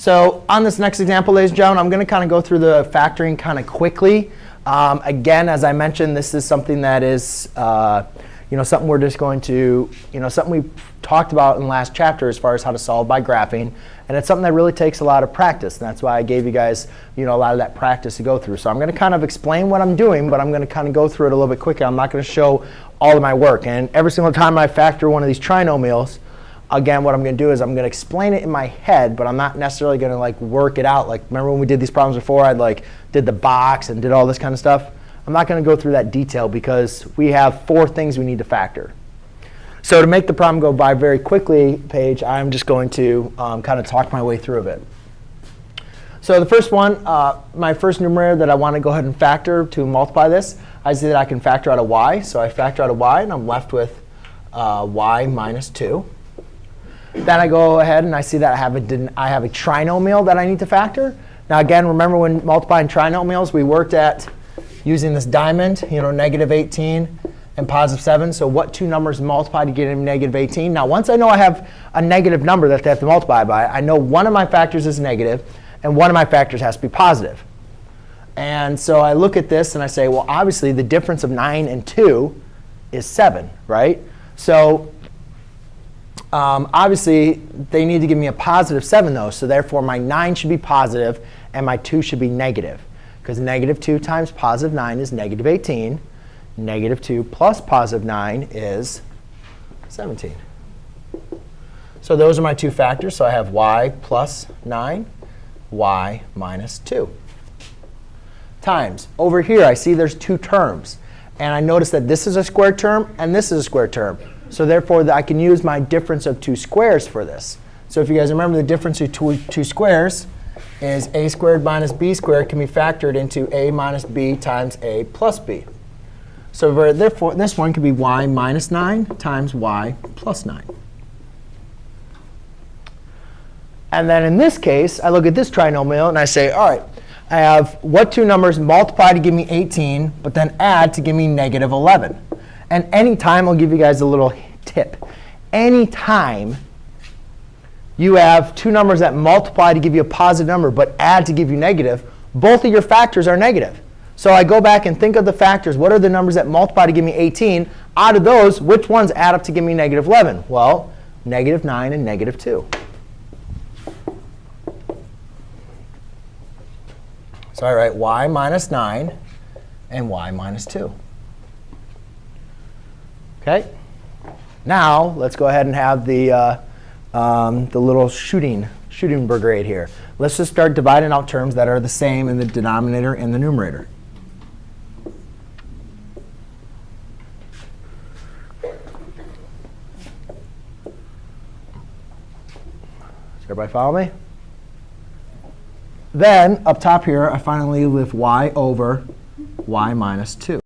So on this next example, ladies and gentlemen, I'm going to kind of go through the factoring kind of quickly. Again, as I mentioned, this is something that is something we're just going to, something we talked about in the last chapter as far as how to solve by graphing. And it's something that really takes a lot of practice. And that's why I gave you guys a lot of that practice to go through. So I'm going to kind of explain what I'm doing, but I'm going to kind of go through it a little bit quicker. I'm not going to show all of my work. And every single time I factor one of these trinomials, again, what I'm going to do is I'm going to explain it in my head, but I'm not necessarily going to work it out. Remember when we did these problems before? I did the box and did all this kind of stuff. I'm not going to go through that detail because we have 4 things we need to factor. So to make the problem go by very quickly, Paige, I'm just going to kind of talk my way through a bit. So the first one, my first numerator that I want to go ahead and factor to multiply this, I see that I can factor out a y. So I factor out a y, and I'm left with y minus 2. Then I go ahead and I see that I have a trinomial that I need to factor. Now again, remember when multiplying trinomials, we worked at using this diamond, negative 18 and positive 7. So what 2 numbers multiply to get a negative 18? Now once I know I have a negative number that they have to multiply by, I know one of my factors is negative and one of my factors has to be positive. And so I look at this and I say, well, obviously the difference of 9 and 2 is 7, right? So obviously, they need to give me a positive 7, though. So therefore, my 9 should be positive, and my 2 should be negative. Because negative 2 times positive 9 is negative 18. Negative 2 plus positive 9 is 17. So those are my 2 factors. So I have y plus 9, y minus 2. Times. Over here, I see there's 2 terms. And I notice that this is a squared term, and this is a squared term. So therefore, I can use my difference of 2 squares for this. So if you guys remember, the difference of 2 squares is a squared minus b squared can be factored into a minus b times a plus b. So therefore, this one could be y minus 9 times y plus 9. And then in this case, I look at this trinomial, and I say, all right, I have what 2 numbers multiply to give me 18, but then add to give me negative 11. And anytime, I'll give you guys a little tip. Anytime you have 2 numbers that multiply to give you a positive number but add to give you negative, both of your factors are negative. So I go back and think of the factors. What are the numbers that multiply to give me 18? Out of those, which ones add up to give me negative 11? Well, negative 9 and negative 2. So I write y minus 9 and y minus 2. OK? Now, let's go ahead and have the little shooting brigade here. Let's just start dividing out terms that are the same in the denominator and the numerator. Does everybody follow me? Then, up top here, I finally leave with y over y minus 2.